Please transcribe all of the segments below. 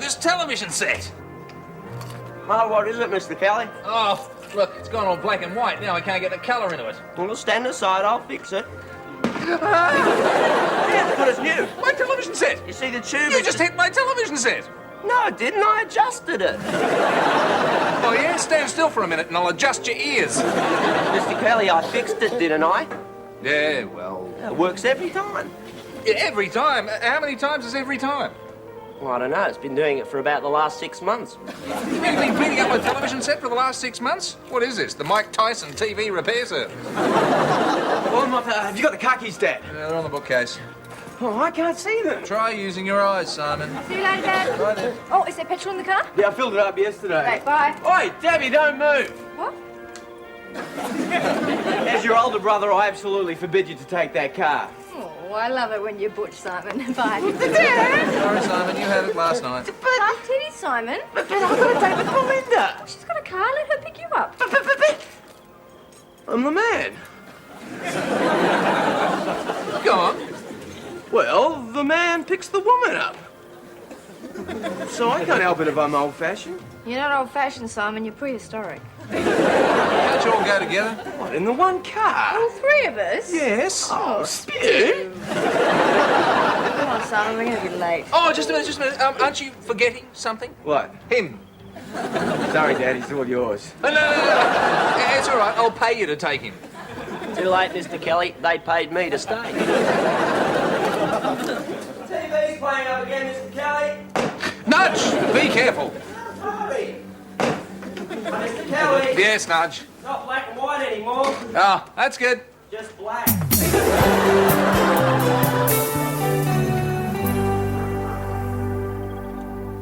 this television set. Oh, what is it, Mr. Kelly? Oh, look, it's gone all black and white. Now I can't get the colour into it. Well, stand aside, I'll fix it. Yeah, but it's new. My television set. You see the tube? You just hit my television set. No, I didn't. I adjusted it. Oh, yeah? Stand still for a minute and I'll adjust your ears. Mr. Kelly, I fixed it, didn't I? Yeah, well... It works every time. Every time? How many times is every time? Well, I don't know. It's been doing it for about the last 6 months. You've been cleaning up my television set for the last 6 months? What is this, the Mike Tyson TV repair service? Well, have you got the car keys, Dad? Yeah, they're on the bookcase. Oh, I can't see them. Try using your eyes, Simon. See you later, Dad. Right then. Oh, is there petrol in the car? Yeah, I filled it up yesterday. Right, bye. Oi, Debbie, don't move. What? As your older brother, I absolutely forbid you to take that car. Oh, I love it when you're butch, Simon. Bye. Sorry, Simon, you had it last night. Bye, Titty, Simon. But I've got a date with Belinda. She's got a car. Let her pick you up. I'm the man. Go on. Well, the man picks the woman up. So I can't help it if I'm old-fashioned. You're not old-fashioned, Simon. You're prehistoric. Can't you all go together? What, in the one car? All three of us? Yes. Oh, spew. Come on, Simon. We're going to be late. Oh, just a minute. Aren't you forgetting something? What? Him. Sorry, Dad, he's all yours. No. It's all right. I'll pay you to take him. Too late, Mr. Kelly. They paid me to stay. TV's playing up again, Mr. Kelly. Nudge! Be careful. Hurry. Mr. Kelly. Yes, Nudge. Not black and white anymore. Oh, that's good. Just black.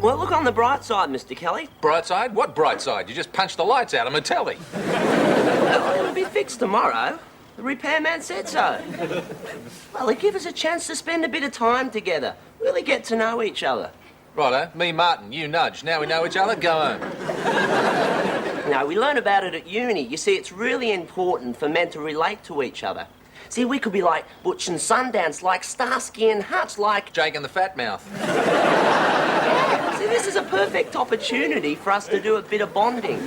Well, look on the bright side, Mr. Kelly. Bright side? What bright side? You just punched the lights out of my telly. Well, it'll be fixed tomorrow. The repairman said so. Well, it gives us a chance to spend a bit of time together. Really get to know each other. Righto. Me, Martin. You, Nudge. Now we know each other. Go home. No, we learn about it at uni. You see, it's really important for men to relate to each other. See, we could be like Butch and Sundance, like Starsky and Hutch, like... Jake and the Fat Mouth. See, this is a perfect opportunity for us to do a bit of bonding.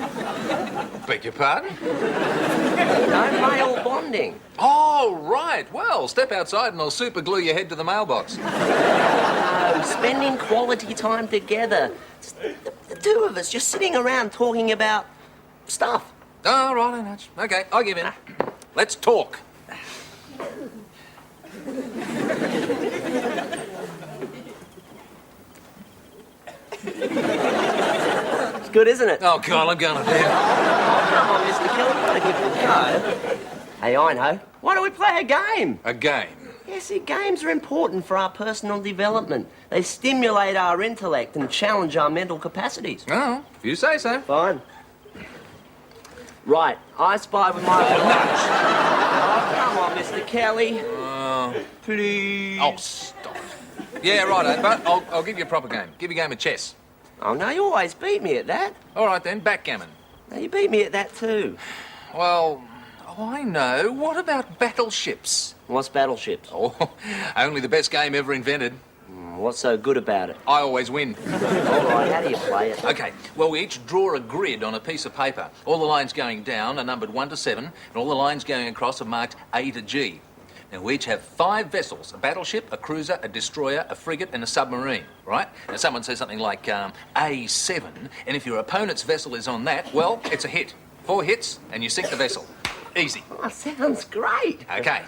Beg your pardon? No, male bonding. Oh, right. Well, step outside and I'll super glue your head to the mailbox. No, spending quality time together. Just the two of us just sitting around talking about stuff. Oh, righto, Nudge. OK, I'll give in. Let's talk. It's good, isn't it? Oh, God, I'm going to bed. Come on, Mr. Kelly, you've got to give it a go. Hey, I know. Why don't we play a game? A game? Yeah, see, games are important for our personal development. They stimulate our intellect and challenge our mental capacities. Oh, if you say so. Fine. Right, I spy with my... Oh, come on, Mr. Kelly. Please. Oh, stop. Yeah, righto, but I'll give you a proper game. Give you a game of chess. Oh, no, you always beat me at that. All right, then, backgammon. No, you beat me at that too. Well, I know. What about battleships? What's battleships? Oh, only the best game ever invented. What's so good about it? I always win. All right, how do you play it? OK, well, we each draw a grid on a piece of paper. All the lines going down are numbered 1 to 7, and all the lines going across are marked A to G. Now, we each have 5 vessels, a battleship, a cruiser, a destroyer, a frigate, and a submarine, right? Now, someone says something like A7, and if your opponent's vessel is on that, well, it's a hit. 4 hits, and you sink the vessel. Easy. Oh, sounds great. OK.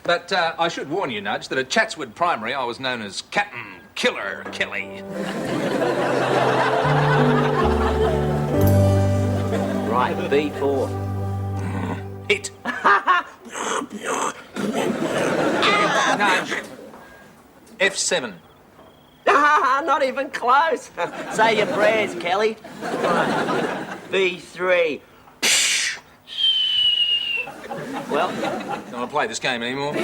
But I should warn you, Nudge, that at Chatswood Primary I was known as Captain Killer Kelly. Right, B4. Hit. Nudge. F7. Not even close. Say your prayers, Kelly. Right. B3. Well, Don't want to play this game anymore.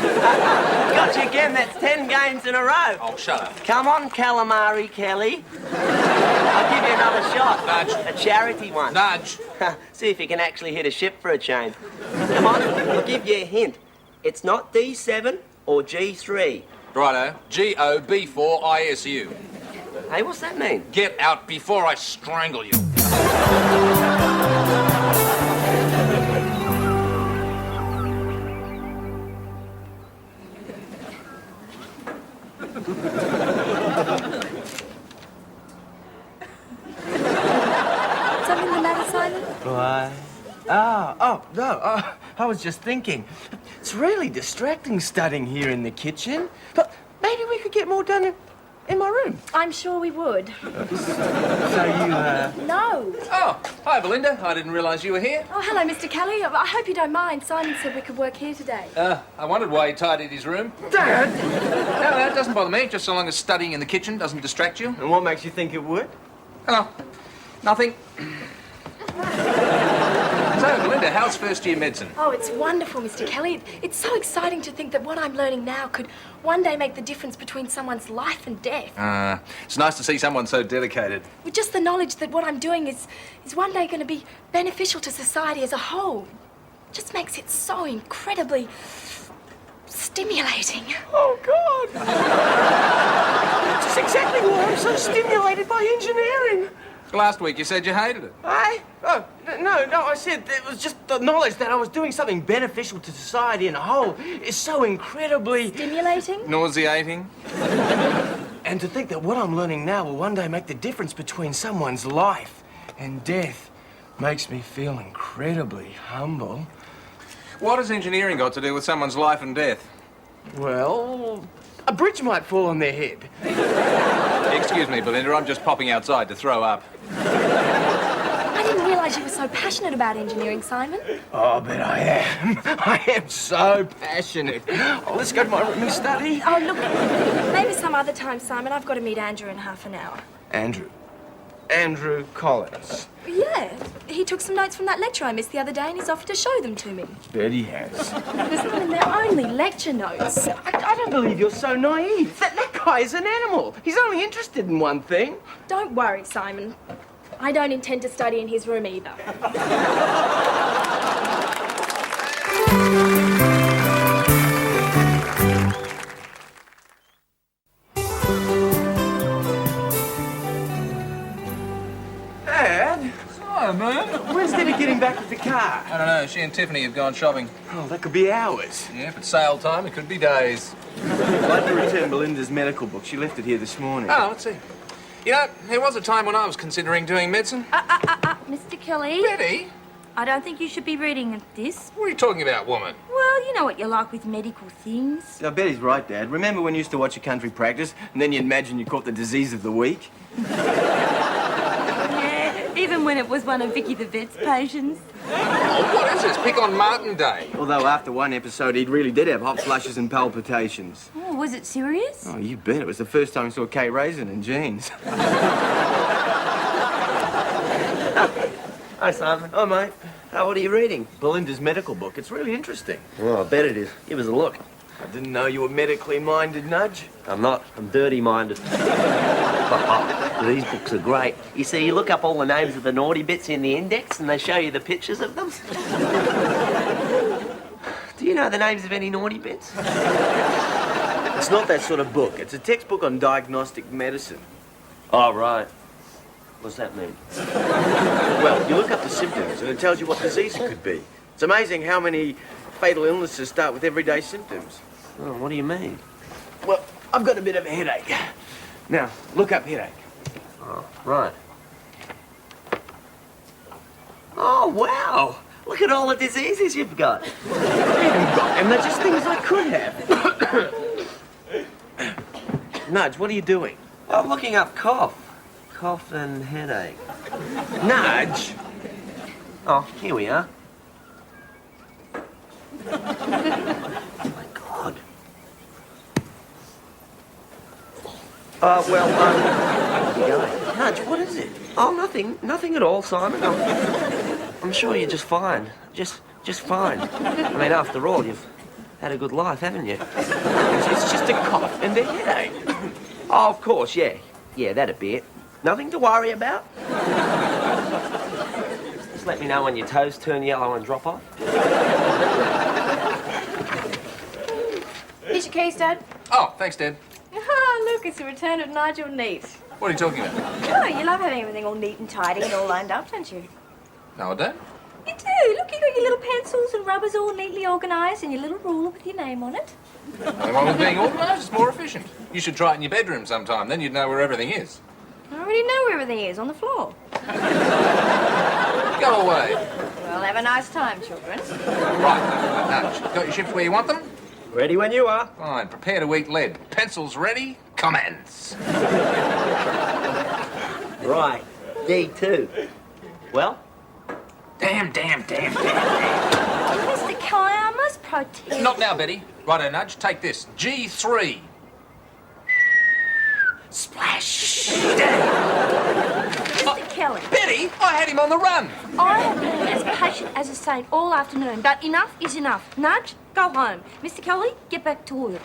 got you again. That's 10 games in a row. Oh, shut up. Come on, Calamari Kelly. I'll give you another shot. Nudge. A charity one. Nudge. See if you can actually hit a ship for a change. Come on, I'll give you a hint. It's not D7 or G3. Righto. G-O-B-4-I-S-U. Hey, what's that mean? Get out before I strangle you. Something the matter, Simon? Why? No. I was just thinking. It's really distracting studying here in the kitchen. But maybe we could get more done in my room. I'm sure we would. So you, No. Oh, hi, Belinda. I didn't realise you were here. Oh, hello, Mr. Kelly. I hope you don't mind. Simon said we could work here today. I wondered why he tidied his room. Dad! No, it doesn't bother me, just so long as studying in the kitchen doesn't distract you. And what makes you think it would? Oh, nothing. So, Belinda, how's first year medicine? Oh, it's wonderful, Mr. Kelly. It's so exciting to think that what I'm learning now could one day make the difference between someone's life and death. It's nice to see someone so dedicated. With just the knowledge that what I'm doing is one day going to be beneficial to society as a whole. Just makes it so incredibly stimulating. Oh, God! That's exactly why I'm so stimulated by engineering. Last week you said you hated it. Oh, no, I said it was just the knowledge that I was doing something beneficial to society in a whole is so incredibly... Stimulating? Nauseating. And to think that what I'm learning now will one day make the difference between someone's life and death makes me feel incredibly humble. What has engineering got to do with someone's life and death? Well, a bridge might fall on their head. Excuse me, Belinda, I'm just popping outside to throw up. I didn't realise you were so passionate about engineering, Simon. Oh, but I am. I am so passionate. Oh, let's go to my room and study. Oh, look, maybe some other time, Simon. I've got to meet Andrew in half an hour. Andrew Collins. Yeah, he took some notes from that lecture I missed the other day and he's offered to show them to me. Bet he has. Simon, they're only lecture notes. I don't believe you're so naive. That guy is an animal. He's only interested in one thing. Don't worry, Simon. I don't intend to study in his room either. Dad, Oh, man. when's Debbie getting back with the car? I don't know, she and Tiffany have gone shopping. Oh, that could be hours. Yeah, if it's sale time, it could be days. I'd like to return Belinda's medical book. She left it here this morning. Oh, let's see. You know, there was a time when I was considering doing medicine. Mr. Kelly, Betty? I don't think you should be reading this. What are you talking about, woman? Well, you know what you're like with medical things. I bet he's right, Dad. Remember when you used to watch a country practice and then you'd imagine you caught the disease of the week? Yeah, even when it was one of Vicky the vet's patients. Oh, what is this? Pick on Martin Day. Although after one episode, he really did have hot flushes and palpitations. Oh, was it serious? Oh, you bet. It was the first time I saw Kay Raisin in jeans. Hi, Simon. Oh, mate. What are you reading? Belinda's medical book. It's really interesting. Oh, I bet it is. Give us a look. I didn't know you were medically minded, Nudge. I'm not. I'm dirty-minded. These books are great. You see, you look up all the names of the naughty bits in the index and they show you the pictures of them. Do you know the names of any naughty bits? It's not that sort of book. It's a textbook on diagnostic medicine. Oh, right. What's that mean? Well, you look up the symptoms and it tells you what disease it could be. It's amazing how many fatal illnesses start with everyday symptoms. Oh, what do you mean? Well, I've got a bit of a headache. Now, look up headache. Oh, right. Oh, wow. Look at all the diseases you've got. And they're just things I could have. Nudge, what are you doing? I'm looking up cough. Cough and headache. Nudge! Oh, here we are. Oh, my God. Where are you going? Nudge, what is it? Oh, nothing. Nothing at all, Simon. I'm sure you're just fine. Just fine. I mean, after all, you've had a good life, haven't you? It's just a cough and a headache. Oh, of course, yeah. Yeah, that a bit. Nothing to worry about. Just let me know when your toes turn yellow and drop off. Here's your keys, Dad. Oh, thanks, Dad. Ah, look, it's a return of Nigel Neat. What are you talking about? Oh, you love having everything all neat and tidy and all lined up, don't you? No, I don't. You do. Look, you got your little pencils and rubbers all neatly organised and your little ruler with your name on it. Nothing wrong with being organised. It's more efficient. You should try it in your bedroom sometime. Then you'd know where everything is. I already know where everything is, on the floor. Go away. Well, have a nice time, children. Right, Nudge. Got your shifts where you want them? Ready when you are. Fine. Prepare to eat lead. Pencils ready? Commence. Right. D2. Well? Damn. Mr. Kelly, I must protest. Not now, Betty. Righto, Nudge. Take this. G3. Splash. Mr. Kelly, Betty, I had him on the run. I have been as patient as a saint all afternoon, but enough is enough. Nudge, go home. Mr. Kelly, get back to work.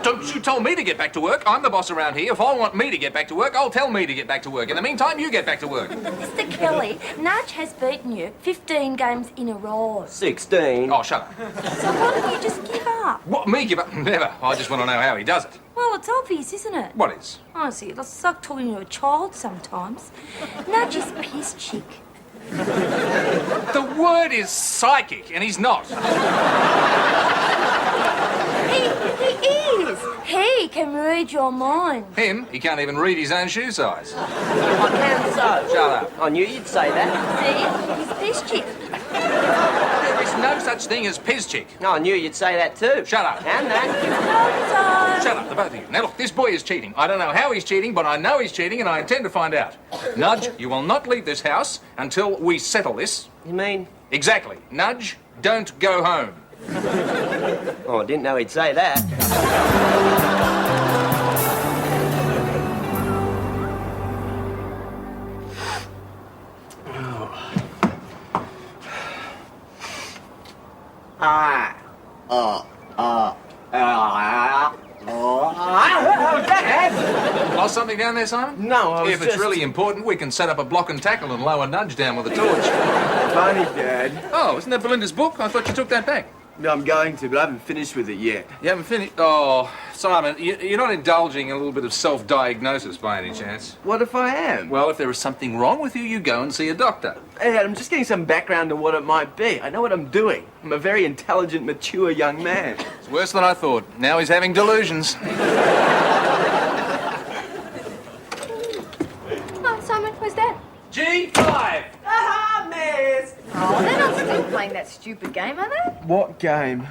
Don't you tell me to get back to work. I'm the boss around here. If I want me to get back to work, I'll tell me to get back to work. In the meantime, you get back to work. Mr. Kelly, Nudge has beaten you 15 games in a row. 16. Oh, shut up. So why don't you just give up? What, me give up? Never. I just want to know how he does it. Well, it's obvious, isn't it? What is? Honestly, it's like talking to a child sometimes. Nudge is piss chick. The word is psychic, and he's not. He is. He can read your mind. Him? He can't even read his own shoe size. I can so. Shut up. I knew you'd say that. See? He's piss chick. There is no such thing as Pizchick. I knew you'd say that too. Shut up. And that. Shut up, the both of you. Now look, this boy is cheating. I don't know how he's cheating, but I know he's cheating, and I intend to find out. Nudge, you will not leave this house until we settle this. You mean? Exactly. Nudge, don't go home. Oh, I didn't know he'd say that. Lost something down there, Simon? No, I was If it's really important, we can set up a block and tackle and lower Nudge down with a torch. Funny, Dad. Oh, isn't that Belinda's book? I thought you took that back. No, I'm going to, but I haven't finished with it yet. You haven't finished? Oh, Simon, you're not indulging in a little bit of self-diagnosis by any chance? What if I am? Well, if there is something wrong with you, you go and see a doctor. Hey, Dad, I'm just getting some background on what it might be. I know what I'm doing. I'm a very intelligent, mature young man. It's worse than I thought. Now he's having delusions. Oh, Simon, where's that? G5! Aha, miss! Oh, they're not still playing that stupid game, are they? What game?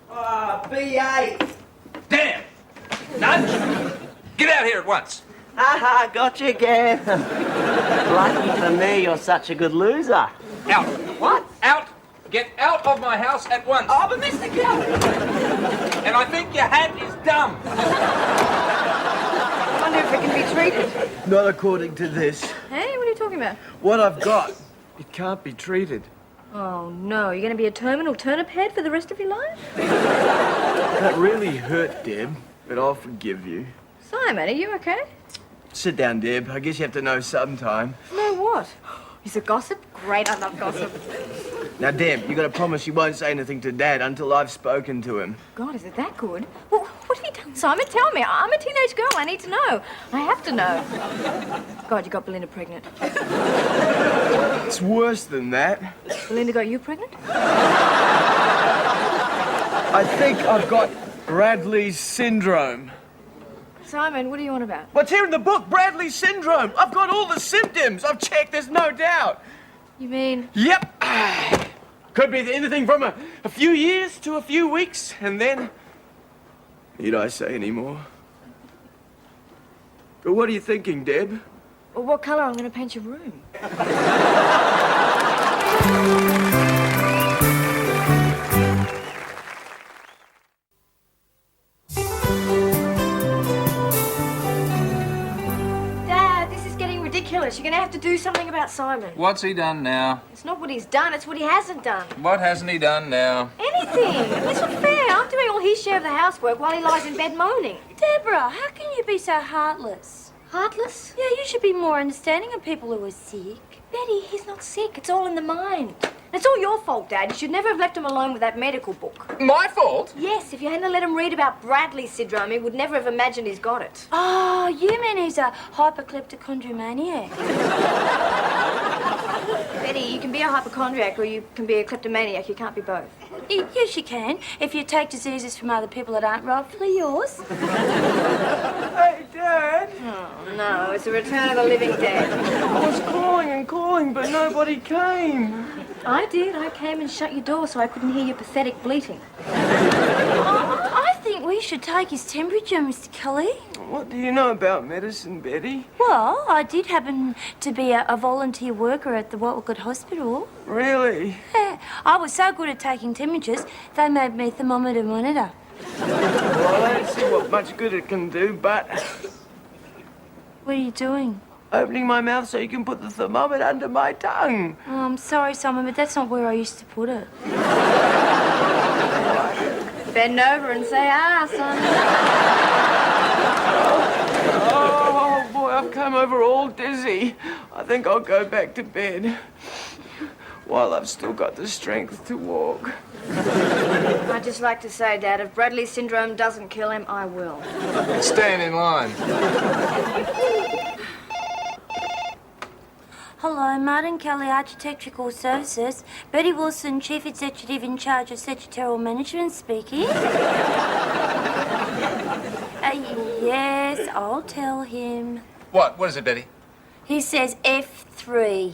B8. Damn! Nudge! Get out here at once. Aha, got you again. Lucky for me, you're such a good loser. Out. What? Out. Get out of my house at once. Oh, but Mr. Kelly. And I think your hat is dumb. I wonder if it can be treated. Not according to this. Hey, what are you talking about? What I've got, it can't be treated. Oh, no. You're going to be a terminal turnip head for the rest of your life? That really hurt, Deb, but I'll forgive you. Simon, are you okay? Sit down, Deb. I guess you have to know sometime. No, what? Is it gossip? Great, I love gossip. Now, Deb, you got to promise you won't say anything to Dad until I've spoken to him. God, is it that good? Well, what have you done, Simon? Tell me. I'm a teenage girl. I need to know. I have to know. God, you got Belinda pregnant. It's worse than that. Belinda got you pregnant? I think I've got Bradley's syndrome. Simon, what are you on about? What's here in the book? Bradley's syndrome. I've got all the symptoms. I've checked, there's no doubt. You mean... Yep. Could be anything from a few years to a few weeks, and then... Need I say any more? But what are you thinking, Deb? Well, what colour I'm going to paint your room? Dad, this is getting ridiculous. You're going to have to do something about Simon. What's he done now? It's not what he's done, it's what he hasn't done. What hasn't he done now? Anything. It's not fair. I'm doing all his share of the housework while he lies in bed moaning. Deborah, how can you be so heartless? Heartless? Yeah, you should be more understanding of people who are sick. Betty, he's not sick. It's all in the mind. It's all your fault, Dad. You should never have left him alone with that medical book. My fault? Yes, if you hadn't let him read about Bradley syndrome, he would never have imagined he's got it. Oh, you mean he's a hyperkleptocondriomaniac? Betty, you can be a hypochondriac or you can be a kleptomaniac. You can't be both. Yes, you can, if you take diseases from other people that aren't rightfully yours. Hey, Dad. Oh, no, it's the return of the living dead. I was calling and calling, but nobody came. I did. I came and shut your door so I couldn't hear your pathetic bleating. I think we should take his temperature, Mr. Kelly. What do you know about medicine, Betty? Well, I did happen to be a volunteer worker at the Walcott Hospital. Really? Yeah, I was so good at taking temperatures, they made me thermometer monitor. Well, I don't see what much good it can do, but What are you doing? opening my mouth so you can put the thermometer under my tongue. Oh, I'm sorry, Simon, but that's not where I used to put it. Bend over and say, son. Oh, boy, I've come over all dizzy. I think I'll go back to bed while I've still got the strength to walk. I'd just like to say, Dad, if Bradley syndrome doesn't kill him, I will. Stand in line. Hello, Martin Kelly, Architectural Services. Betty Wilson, Chief Executive in charge of Secretarial Management speaking. Yes, I'll tell him. What? What is it, Betty? He says F3.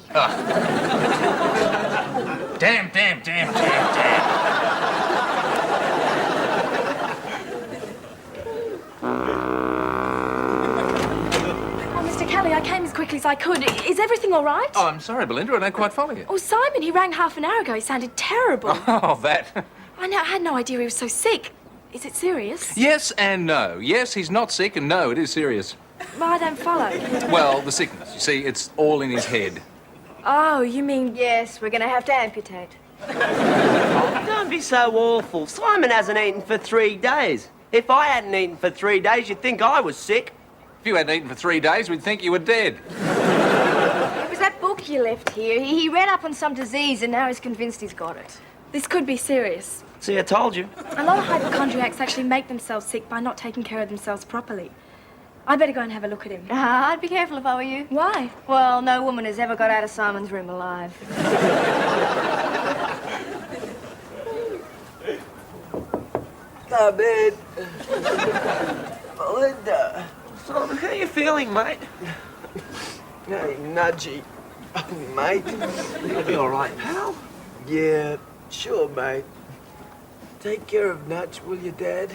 Damn. Oh, Mr. Kelly, I came as quickly as I could. Is everything all right? Oh, I'm sorry, Belinda. I don't quite follow you. Oh, Simon, he rang half an hour ago. He sounded terrible. Oh, that. I had no idea he was so sick. Is it serious? Yes and no. Yes, he's not sick, and no, it is serious. Well, I don't follow. Well, the sickness. You see, it's all in his head. Oh, you mean... Yes, we're going to have to amputate. Don't be so awful. Simon hasn't eaten for 3 days. If I hadn't eaten for 3 days, you'd think I was sick. If you hadn't eaten for 3 days, we'd think you were dead. It was that book you left here. He read up on some disease and now he's convinced he's got it. This could be serious. See, I told you. A lot of hypochondriacs actually make themselves sick by not taking care of themselves properly. I better go and have a look at him. I'd be careful if I were you. Why? Well, no woman has ever got out of Simon's room alive. Come in. Belinda. Simon, how you feeling, mate? Hey, nudgy. Mate. You'll be all right, pal. Yeah, sure, mate. Take care of Nudge, will you, Dad?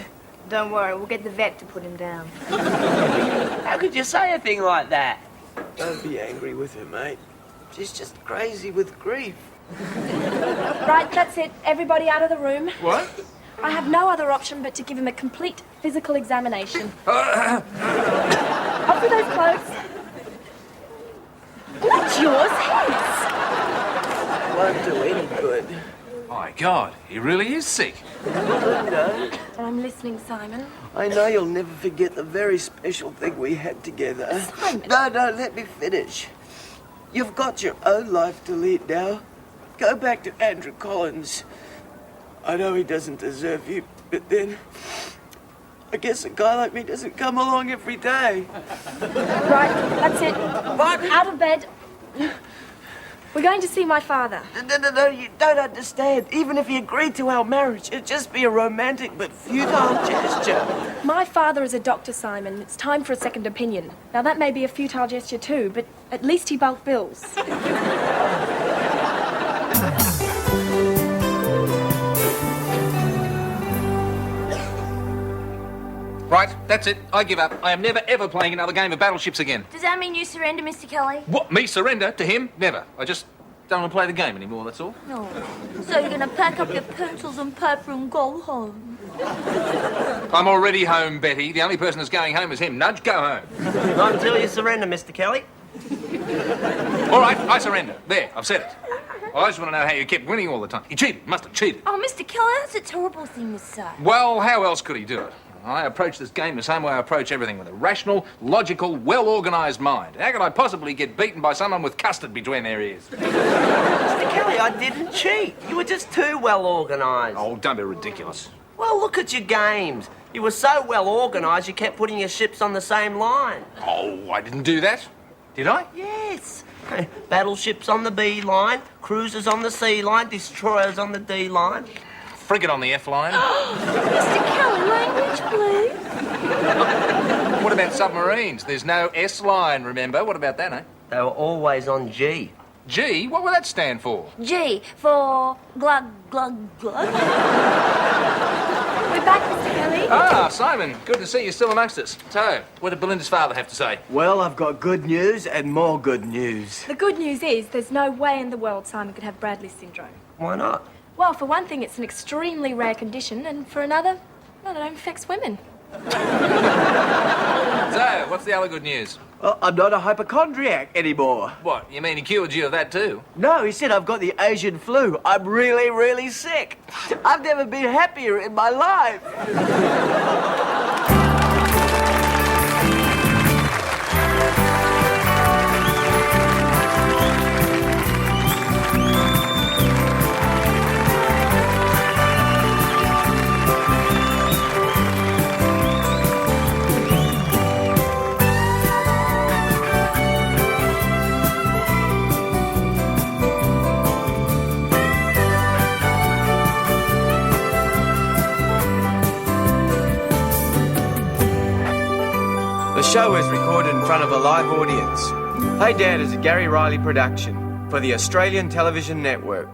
Don't worry, we'll get the vet to put him down. How could you say a thing like that? Don't be angry with her, mate. She's just crazy with grief. Right, that's it. Everybody out of the room. What? I have no other option but to give him a complete physical examination. Off with those clothes. What's yours? His. Won't do any good. My God, he really is sick. Belinda, I'm listening, Simon. I know you'll never forget the very special thing we had together. Simon. No, let me finish. You've got your own life to lead now. Go back to Andrew Collins. I know he doesn't deserve you, but then I guess a guy like me doesn't come along every day. Right, that's it. What? Out of bed. We're going to see my father. No, you don't understand. Even if he agreed to our marriage, it'd just be a romantic but futile gesture. My father is a doctor, Simon. It's time for a second opinion. Now, that may be a futile gesture too, but at least he bulk bills. Right, that's it. I give up. I am never, ever playing another game of battleships again. Does that mean you surrender, Mr. Kelly? What, me surrender to him? Never. I just don't want to play the game anymore, that's all. No. So you're gonna pack up your pencils and paper and go home? I'm already home, Betty. The only person that's going home is him. Nudge, go home. Not until you surrender, Mr. Kelly. All right, I surrender. There, I've said it. I just want to know how you kept winning all the time. He cheated. Must have cheated. Oh, Mr. Kelly, that's a terrible thing to say. Well, how else could he do it? I approach this game the same way I approach everything, with a rational, logical, well-organised mind. How could I possibly get beaten by someone with custard between their ears? Mr. Kelly, I didn't cheat. You were just too well organised. Oh, don't be ridiculous. Well, look at your games. You were so well organised you kept putting your ships on the same line. Oh, I didn't do that. Did I? Yes. Battleships on the B line, cruisers on the C line, destroyers on the D line. Frigate on the F line. Mr. Kelly, language, please. What about submarines? There's no S line, remember? What about that, eh? They were always on G. G? What will that stand for? G for glug, glug, glug. We're back, Mr. Kelly. Ah, Simon, good to see you still amongst us. So, what did Belinda's father have to say? Well, I've got good news and more good news. The good news is there's no way in the world Simon could have Bradley syndrome. Why not? Well, for one thing, it's an extremely rare condition, and for another, well, it only affects women. So, what's the other good news? Well, I'm not a hypochondriac anymore. What, you mean he cured you of that too? No, he said I've got the Asian flu. I'm really, really sick. I've never been happier in my life. The show is recorded in front of a live audience. Hey Dad is a Gary Riley production for the Australian Television Network.